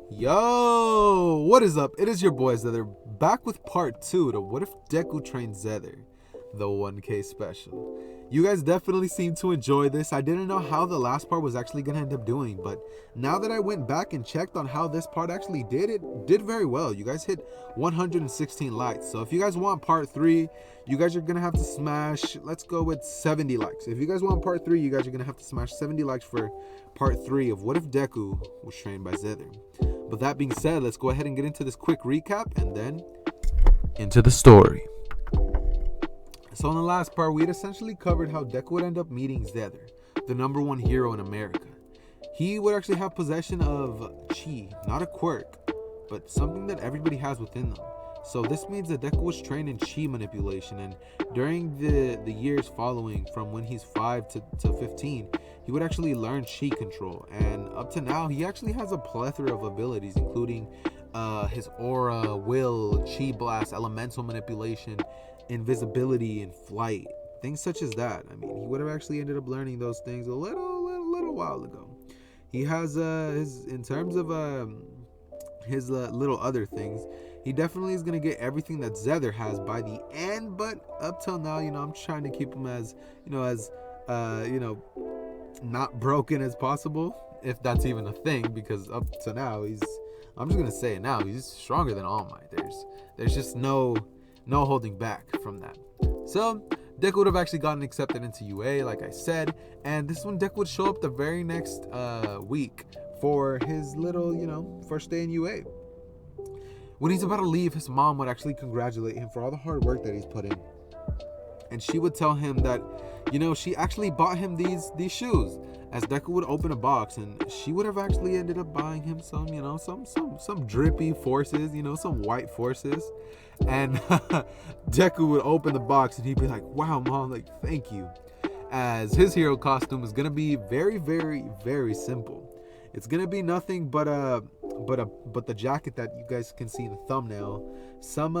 Yo, what is up? It is your boy Xehther, back with part 2 to What If Deku Trained Xehther, the 1K special. You guys definitely seem to enjoy this. I didn't know how the last part was actually going to end up doing, but now that I went back and checked on how this part actually did, it did very well. You guys hit 116 likes. So if you guys want part 3, you guys are going to have to smash, let's go with 70 likes. If you guys want part 3, you guys are going to have to smash 70 likes for part 3 of What If Deku was trained by Xehther. But that being said, let's go ahead and get into this quick recap and then into the story. So in the last part, we had essentially covered how Deku would end up meeting Xehther, the #1 hero in America. He would actually have possession of chi, not a quirk, but something that everybody has within them. So this means that Deku was trained in chi manipulation, and during the years following from when he's 5 to 15, he would actually learn chi control. And up to now, he actually has a plethora of abilities, including his aura, will, chi blast, elemental manipulation, invisibility, and flight. Things such as that. I mean, he would have actually ended up learning those things a little while ago. He has his, in terms of his little other things, he definitely is going to get everything that Xehther has by the end, but up till now, I'm trying to keep him as, not broken as possible, if that's even a thing, because up to now, I'm just going to say it now, he's stronger than All Might. There's just no holding back from that. So, Deku would have actually gotten accepted into UA, like I said, and this is when Deku would show up the very next week for his little, first day in UA. When he's about to leave, his mom would actually congratulate him for all the hard work that he's put in. And she would tell him that, she actually bought him these shoes. As Deku would open a box, and she would have actually ended up buying him some, some drippy forces, some white forces. And Deku would open the box and he'd be like, wow, mom, like, thank you. As his hero costume is gonna be very, very, very simple. It's gonna be nothing but the jacket that you guys can see in the thumbnail, some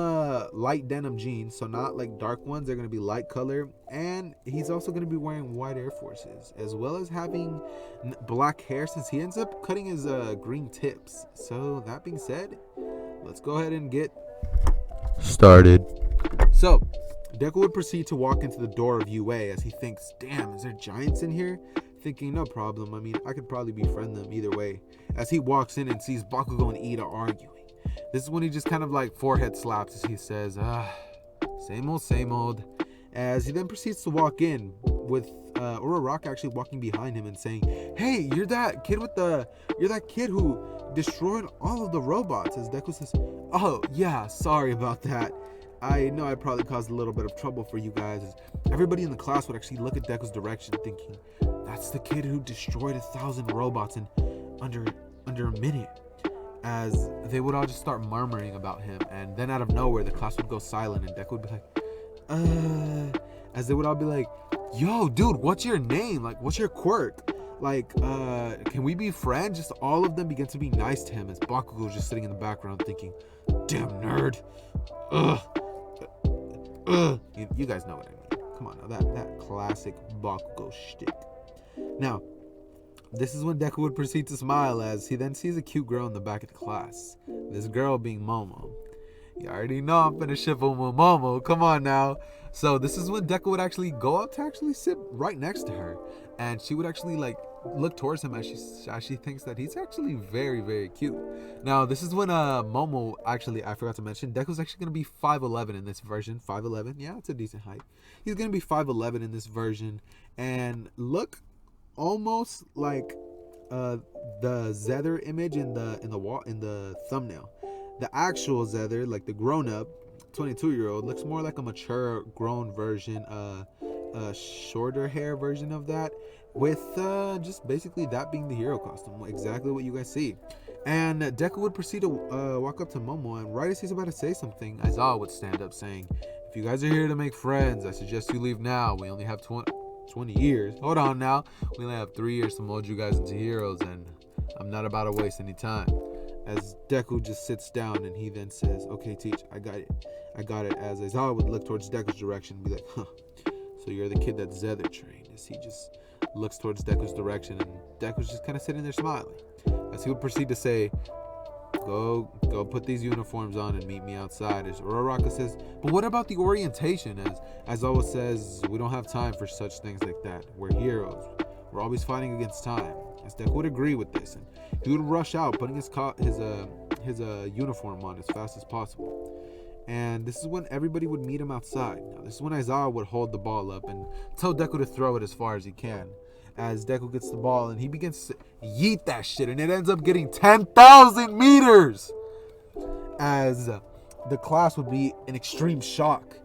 light denim jeans, so not like dark ones, they're gonna be light color, and he's also gonna be wearing white Air Forces, as well as having black hair, since he ends up cutting his green tips. So that being said, let's go ahead and get started. So Deku would proceed to walk into the door of UA as he thinks, damn, is there giants in here? Thinking, no problem, I mean, I could probably befriend them either way. As he walks in and sees Bakugo and Ida arguing. This is when he just kind of like forehead slaps as he says, same old. As he then proceeds to walk in with Uraraka actually walking behind him and saying, hey, you're that kid who destroyed all of the robots. As Deku says, oh yeah, sorry about that. I know I probably caused a little bit of trouble for you guys. As everybody in the class would actually look at Deku's direction thinking, that's the kid who destroyed 1,000 robots in under a minute. As they would all just start murmuring about him, and then out of nowhere the class would go silent and Deku would be like, as they would all be like, yo dude, what's your name? Like, what's your quirk? Like, can we be friends? Just all of them begin to be nice to him as Bakugo was just sitting in the background thinking, damn nerd. You guys know what I mean. Come on now, that classic Bakugo shtick. Now, this is when Deku would proceed to smile as he then sees a cute girl in the back of the class. This girl being Momo. You already know I'm finna ship him with Momo. Come on now. So this is when Deku would actually go up to actually sit right next to her. And she would actually like look towards him as she thinks that he's actually very, very cute. Now, this is when Momo, actually, I forgot to mention, Deku's actually going to be 5'11 in this version. 5'11, yeah, it's a decent height. He's going to be 5'11 in this version. And look almost like the Xehther image in the thumbnail. The actual Xehther, like the grown-up 22-year-old, looks more like a mature, grown version, a shorter hair version of that, with just basically that being the hero costume, exactly what you guys see. And Deku would proceed to walk up to Momo, and right as he's about to say something, Aizawa would stand up saying, if you guys are here to make friends, I suggest you leave now. We only have 20 years. Hold on now. We only have 3 years to mold you guys into heroes, and I'm not about to waste any time. As Deku just sits down and he then says, okay, teach, I got it. As Aizawa would look towards Deku's direction and be like, huh, so you're the kid that Xehther trained. As he just looks towards Deku's direction, and Deku's just kind of sitting there smiling. As he would proceed to say, go put these uniforms on and meet me outside. As Uraraka says, but what about the orientation? As Owa says, we don't have time for such things like that. We're heroes. We're always fighting against time. As Deku would agree with this, and he would rush out, putting his uniform on as fast as possible. And this is when everybody would meet him outside. Now, this is when Aizawa would hold the ball up and tell Deku to throw it as far as he can. As Deku gets the ball and he begins to yeet that shit, and it ends up getting 10,000 meters. As the class would be in extreme shock,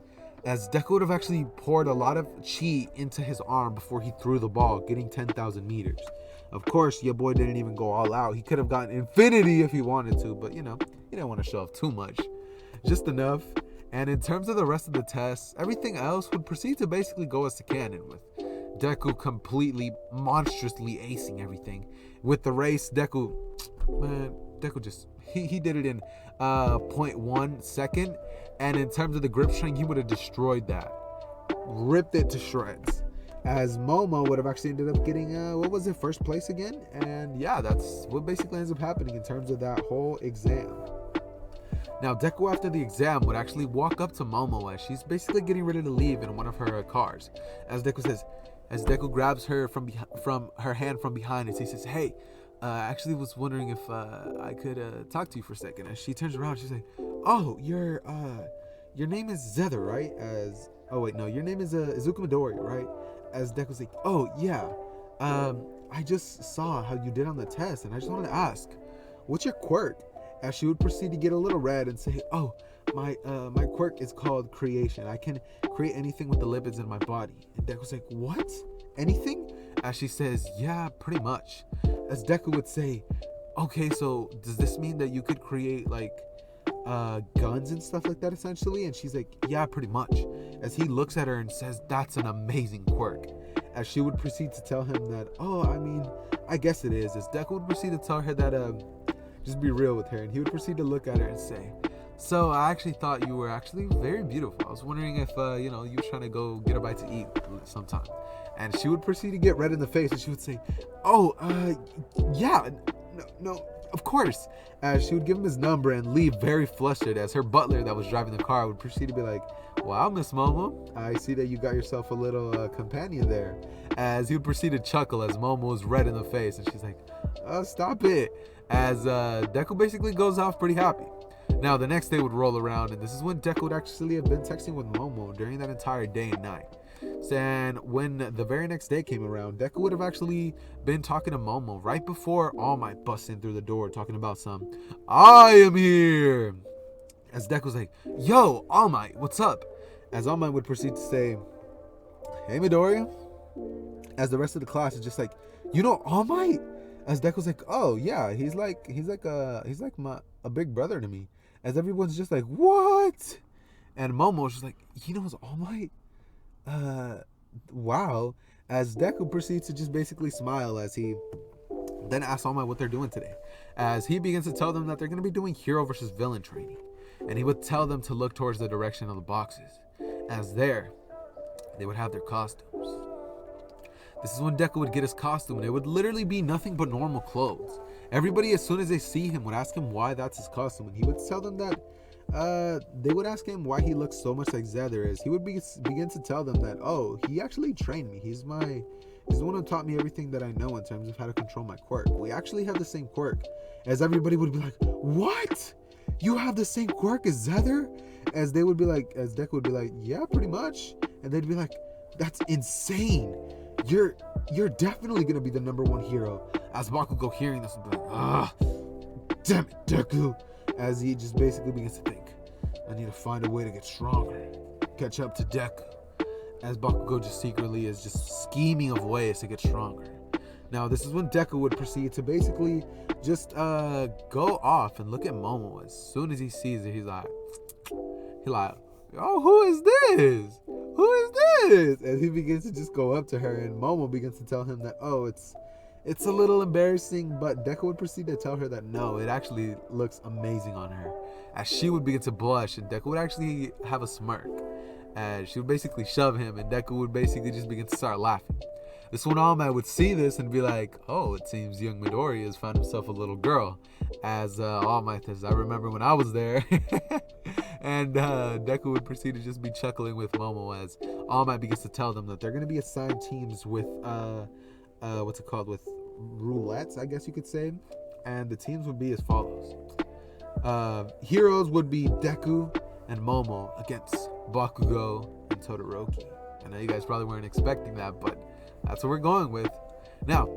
as Deku would have actually poured a lot of chi into his arm before he threw the ball, getting 10,000 meters. Of course, your boy didn't even go all out. He could have gotten infinity if he wanted to, but you know, he didn't want to show off too much. Just enough. And in terms of the rest of the tests, everything else would proceed to basically go as to canon, with Deku completely monstrously acing everything. With the race, Deku just he did it in 0.1 second, and in terms of the grip strength, he would have destroyed that, ripped it to shreds. As Momo would have actually ended up getting first place again. And yeah, that's what basically ends up happening in terms of that whole exam. Now, Deku, after the exam, would actually walk up to Momo as she's basically getting ready to leave in one of her cars. As Deku grabs her from her hand from behind, and he says, "Hey, I actually was wondering if I could talk to you for a second." As she turns around, she's like, "Oh, your name is Xehther, right?" Your name is Izuku Midori, right? As Deku's like, "Oh yeah, I just saw how you did on the test, and I just wanted to ask, what's your quirk?" As she would proceed to get a little red and say, "Oh, my quirk is called creation. I can create anything with the lipids in my body." And Deku's like, "What? Anything?" As she says, "Yeah, pretty much." As Deku would say, "Okay, so does this mean that you could create like guns and stuff like that essentially?" And she's like, "Yeah, pretty much." As he looks at her and says, "That's an amazing quirk." As she would proceed to tell him that, "Oh, I mean, I guess it is." As Deku would proceed to tell her that just be real with her, and he would proceed to look at her and say, "So I actually thought you were actually very beautiful. I was wondering if you were trying to go get a bite to eat sometime." And she would proceed to get red in the face, and she would say, "Oh, yeah, no, of course." As she would give him his number and leave very flustered, as her butler that was driving the car would proceed to be like, "Wow, Miss Momo, I see that you got yourself a little companion there." As he would proceed to chuckle as Momo was red in the face, and she's like, "Oh, stop it." As Deku basically goes off pretty happy. Now, the next day would roll around, and this is when Deku would actually have been texting with Momo during that entire day and night. And when the very next day came around, Deku would have actually been talking to Momo right before All Might busts in through the door talking about "I am here." As Deku's like, "Yo, All Might, what's up?" As All Might would proceed to say, "Hey, Midoriya." As the rest of the class is just like, "You know All Might?" As Deku's like, "Oh yeah, he's like a big brother to me." As everyone's just like, "What?" And Momo's just like, "He knows All Might? Wow." As Deku proceeds to just basically smile as he then asks All Might what they're doing today. As he begins to tell them that they're going to be doing hero versus villain training. And he would tell them to look towards the direction of the boxes. As there, they would have their costumes. This is when Deku would get his costume, and it would literally be nothing but normal clothes. Everybody, as soon as they see him, would ask him why that's his costume, and he would tell them that they would ask him why he looks so much like Xehther. As he would begin to tell them that, "Oh, he actually trained me. He's the one who taught me everything that I know in terms of how to control my quirk. We actually have the same quirk." As everybody would be like, "What? You have the same quirk as Xehther?" As Deku would be like, "Yeah, pretty much." And they'd be like, "That's insane. You're definitely gonna be the #1 hero." As Bakugo hearing this would be like, "Ah, damn it, Deku." As he just basically begins to think, "I need to find a way to get stronger, catch up to Deku." As Bakugo just secretly is just scheming of ways to get stronger. Now, this is when Deku would proceed to basically just go off and look at Momo. As soon as he sees it, he's like, "Oh, who is this? Who is this?" And he begins to just go up to her, and Momo begins to tell him that, "Oh, it's a little embarrassing," but Deku would proceed to tell her that no, it actually looks amazing on her. As she would begin to blush, and Deku would actually have a smirk. As she would basically shove him, and Deku would basically just begin to start laughing. This one All Might would see this and be like, oh, it seems young Midoriya has found himself a little girl. As All Might says, I remember when I was there. And Deku would proceed to just be chuckling with Momo as All Might begins to tell them that they're going to be assigned teams with, with roulettes, I guess you could say. And the teams would be as follows. Heroes would be Deku and Momo against Bakugo and Todoroki. I know you guys probably weren't expecting that, but that's what we're going with. Now,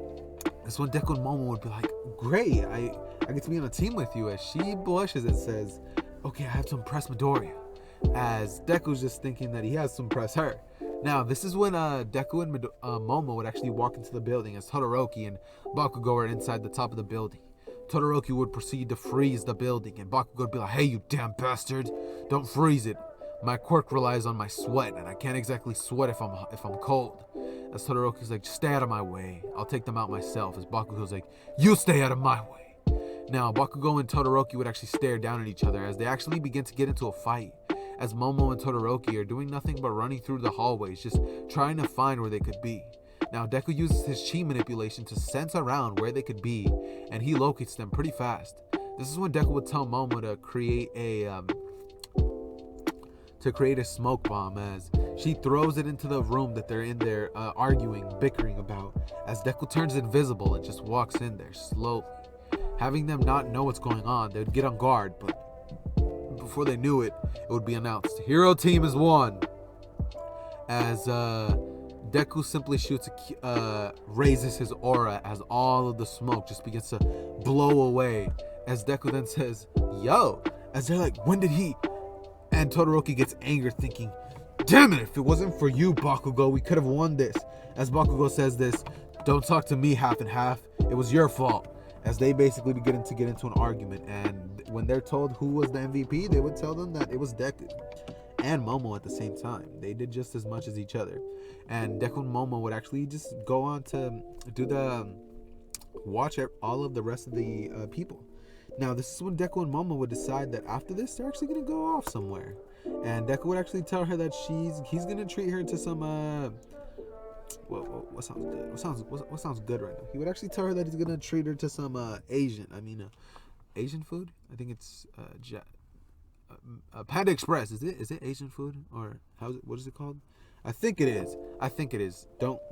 this one Deku and Momo would be like, great, I get to be on a team with you, as she blushes and says, okay, I have to impress Midoriya, as Deku's just thinking that he has to impress her. Now, this is when Deku and Momo would actually walk into the building as Todoroki and Bakugo are inside the top of the building. Todoroki would proceed to freeze the building, and Bakugo would be like, hey, you damn bastard, don't freeze it. My quirk relies on my sweat, and I can't exactly sweat if I'm cold. As Todoroki's like, just stay out of my way. I'll take them out myself. As Bakugo's like, you stay out of my way. Now, Bakugo and Todoroki would actually stare down at each other as they actually begin to get into a fight. As Momo and Todoroki are doing nothing but running through the hallways, just trying to find where they could be. Now, Deku uses his chi manipulation to sense around where they could be, and he locates them pretty fast. This is when Deku would tell Momo to create a smoke bomb, as she throws it into the room that they're in there arguing, bickering about, as Deku turns invisible and just walks in there slowly. Having them not know what's going on, they would get on guard, but before they knew it, it would be announced, Hero Team is won. As Deku simply raises his aura as all of the smoke just begins to blow away. As Deku then says, yo, as they're like, when did he? And Todoroki gets angered, thinking, damn it, if it wasn't for you, Bakugo, we could have won this. As Bakugo says this, don't talk to me half and half, it was your fault. As they basically begin to get into an argument, and when they're told who was the MVP, they would tell them that it was Deku and Momo at the same time. They did just as much as each other. And Deku and Momo would actually just go on to do watch all of the rest of the people. Now, this is when Deku and Momo would decide that after this, they're actually going to go off somewhere. And Deku would actually tell her that he's going to treat her to some, what sounds good? What sounds good right now? He would actually tell her that he's going to treat her to some Asian food? I think it's, Panda Express. Is it Asian food? Or what is it called? I think it is.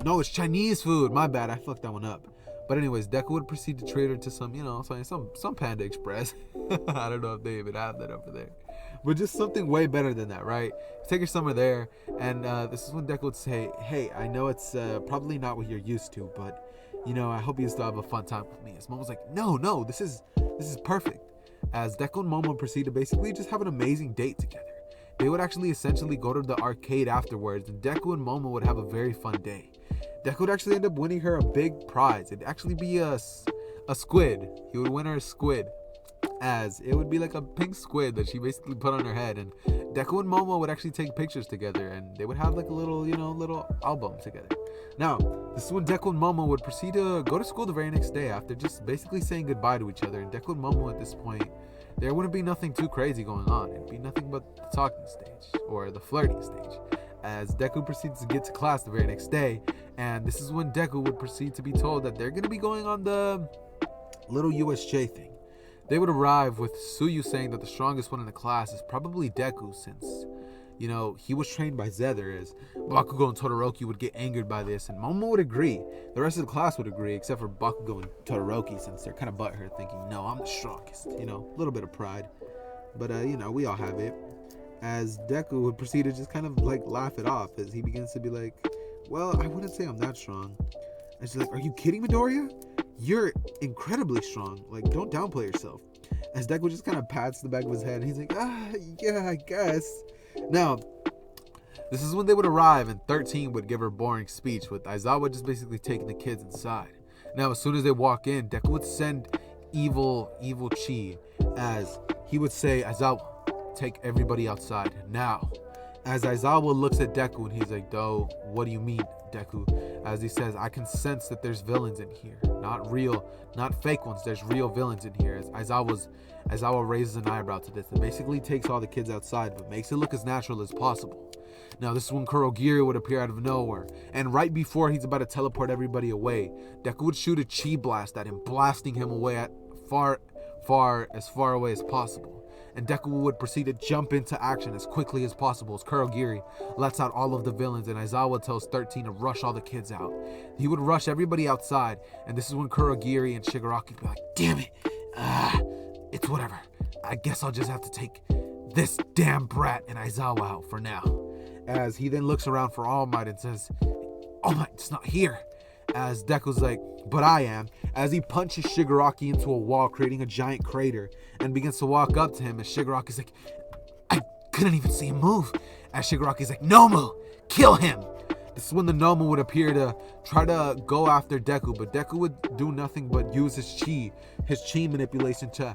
No, it's Chinese food. My bad. I fucked that one up. But anyways, Deku would proceed to treat her to some Panda Express. I don't know if they even have that over there. But just something way better than that, right? Take her somewhere there. And this is when Deku would say, hey, I know it's probably not what you're used to, but, I hope you still have a fun time with me. As Momo's like, no, this is perfect. As Deku and Momo proceed to basically just have an amazing date together. They would actually essentially go to the arcade afterwards, and Deku and Momo would have a very fun day. Deku would actually end up winning her a big prize. It'd actually be a squid. He would win her a squid, as it would be like a pink squid that she basically put on her head. And Deku and Momo would actually take pictures together, and they would have like a little album together. Now, this is when Deku and Momo would proceed to go to school the very next day after just basically saying goodbye to each other. And Deku and Momo at this point, there wouldn't be nothing too crazy going on. It'd be nothing but the talking stage or the flirting stage. As Deku proceeds to get to class the very next day, and this is when Deku would proceed to be told that they're going to be going on the little USJ thing. They would arrive with Suyu saying that the strongest one in the class is probably Deku, since, he was trained by Xehther, as Bakugo and Todoroki would get angered by this, and Momo would agree. The rest of the class would agree, except for Bakugo and Todoroki, since they're kind of butthurt, thinking, no, I'm the strongest, a little bit of pride. But, we all have it. As Deku would proceed to just kind of laugh it off, as he begins to be like, well, I wouldn't say I'm that strong. And she's like, are you kidding, Midoriya? You're incredibly strong. Don't downplay yourself. As Deku just kind of pats the back of his head, and he's like, yeah, I guess. Now, this is when they would arrive, and 13 would give her boring speech, with Aizawa just basically taking the kids inside. Now, as soon as they walk in, Deku would send evil chi, as he would say, Aizawa, take everybody outside now. As Aizawa looks at Deku, and he's like, what do you mean, Deku, as he says, I can sense that there's villains in here. Not real, not fake ones. There's real villains in here. As Aizawa raises an eyebrow to this. It basically takes all the kids outside, but makes it look as natural as possible. Now, this is when Kurogiri would appear out of nowhere. And right before he's about to teleport everybody away, Deku would shoot a chi blast at him, blasting him away at far away as possible. And Deku would proceed to jump into action as quickly as possible as Kurogiri lets out all of the villains, and Aizawa tells 13 to rush all the kids out. He would rush everybody outside, and this is when Kurogiri and Shigaraki would be like, damn it, it's whatever. I guess I'll just have to take this damn brat and Aizawa out for now. As he then looks around for All Might and says, All Might's not here. As Deku's like, but I am. As he punches Shigaraki into a wall, creating a giant crater, and begins to walk up to him, as Shigaraki's like, I couldn't even see him move. As Shigaraki's like, Nomu, kill him. This is when the Nomu would appear to try to go after Deku, but Deku would do nothing but use his chi manipulation to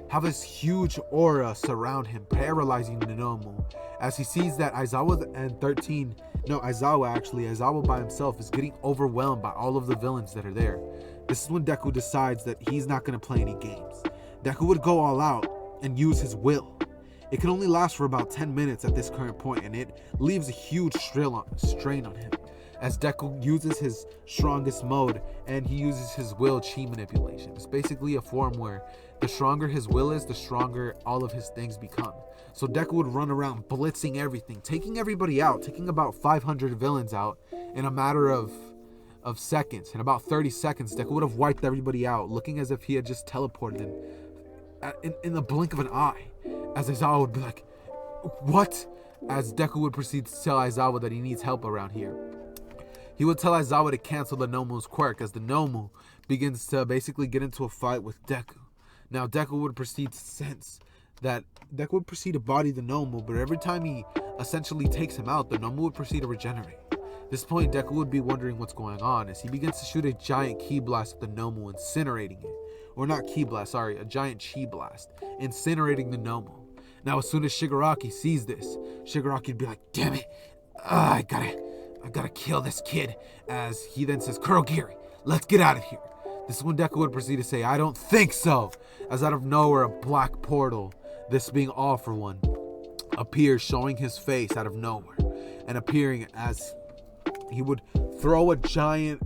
have this huge aura surround him, paralyzing the Nomu. As he sees that Aizawa by himself is getting overwhelmed by all of the villains that are there. This is when Deku decides that he's not going to play any games. Deku would go all out and use his will. It can only last for about 10 minutes at this current point, and it leaves a huge strain on him. As Deku uses his strongest mode, and he uses his will chi manipulation. It's basically a form where the stronger his will is, the stronger all of his things become. So Deku would run around blitzing everything, taking everybody out, taking about 500 villains out in a matter of seconds. In about 30 seconds, Deku would have wiped everybody out, looking as if he had just teleported in the blink of an eye. As Aizawa would be like, what? As Deku would proceed to tell Aizawa that he needs help around here. He would tell Aizawa to cancel the Nomu's quirk, as the Nomu begins to basically get into a fight with Deku. Now Deku would proceed to body the Nomu, but every time he essentially takes him out, the Nomu would proceed to regenerate. At this point, Deku would be wondering what's going on as he begins to shoot a giant ki blast at the Nomu, incinerating it. Or not ki blast, sorry, a giant chi blast, incinerating the Nomu. Now, as soon as Shigaraki sees this, Shigaraki would be like, damn it, I gotta kill this kid. As he then says, Kurogiri, let's get out of here. This is when Deku would proceed to say, I don't think so. As out of nowhere, a black portal, this being All For One, appears, showing his face out of nowhere, and appearing as he would throw a giant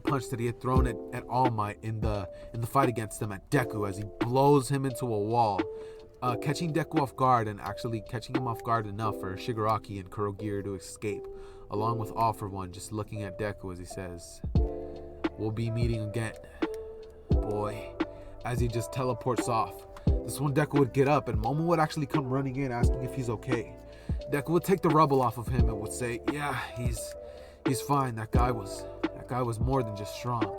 punch that he had thrown at All Might in the fight against them at Deku, as he blows him into a wall, catching Deku off guard, and actually catching him off guard enough for Shigaraki and Kurogiri to escape, along with All For One, just looking at Deku as he says, we'll be meeting again, boy, as he just teleports off. This is when Deku would get up, and Momo would actually come running in asking if he's okay. Deku would take the rubble off of him and would say, yeah, he's fine. That guy was more than just strong.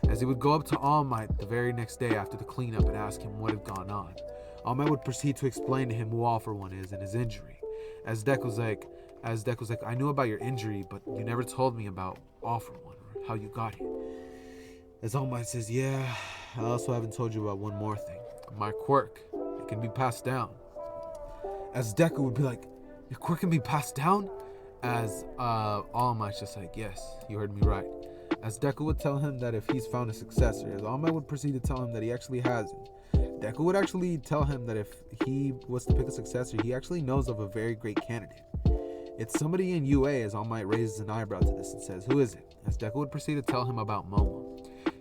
As he would go up to All Might the very next day after the cleanup and ask him what had gone on. All Might would proceed to explain to him who All For One is and his injury. As Deku's like, I knew about your injury, but you never told me about All For One or how you got here. As All Might says, yeah, I also haven't told you about one more thing. My quirk, it can be passed down. As Deku would be like, your quirk can be passed down? As All Might's just like, yes, you heard me right. As Deku would tell him that if he's found a successor, as All Might would proceed to tell him that he actually hasn't. Deku would actually tell him that if he was to pick a successor, he actually knows of a very great candidate. It's somebody in UA, as All Might raises an eyebrow to this and says, who is it? As Deku would proceed to tell him about Momo.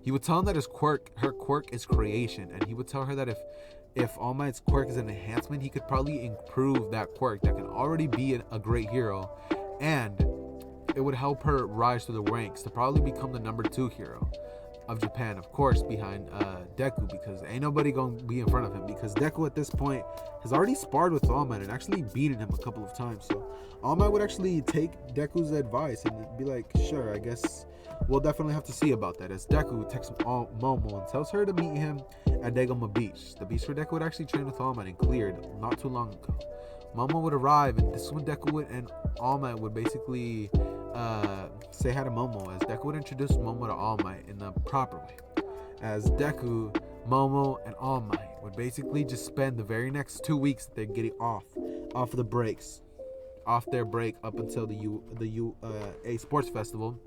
He would tell him that her quirk is creation, and he would tell her that if All Might's quirk is an enhancement, he could probably improve that quirk that can already be a great hero, and it would help her rise through the ranks to probably become the number 2 hero of Japan, of course, behind Deku, because ain't nobody gonna be in front of him, because Deku at this point has already sparred with All Might and actually beaten him a couple of times. So All Might would actually take Deku's advice and be like, sure, I guess we'll definitely have to see about that. As Deku texts Momo and tells her to meet him at Dagoma Beach, the beach where Deku would actually train with All Might and cleared not too long ago. Momo would arrive, and this is when Deku and All Might would basically say hi to Momo, as Deku would introduce Momo to All Might in the proper way. As Deku, Momo, and All Might would basically just spend the very next 2 weeks that they're getting off of the breaks, off their break up until a sports festival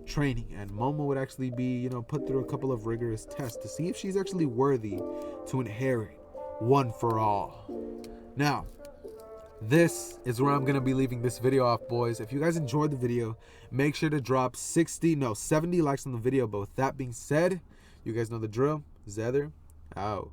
training, and Momo would actually be, put through a couple of rigorous tests to see if she's actually worthy to inherit One for All. Now, this is where I'm going to be leaving this video off, boys. If you guys enjoyed the video, make sure to drop 70 likes on the video. But with that being said, you guys know the drill. Xehther out.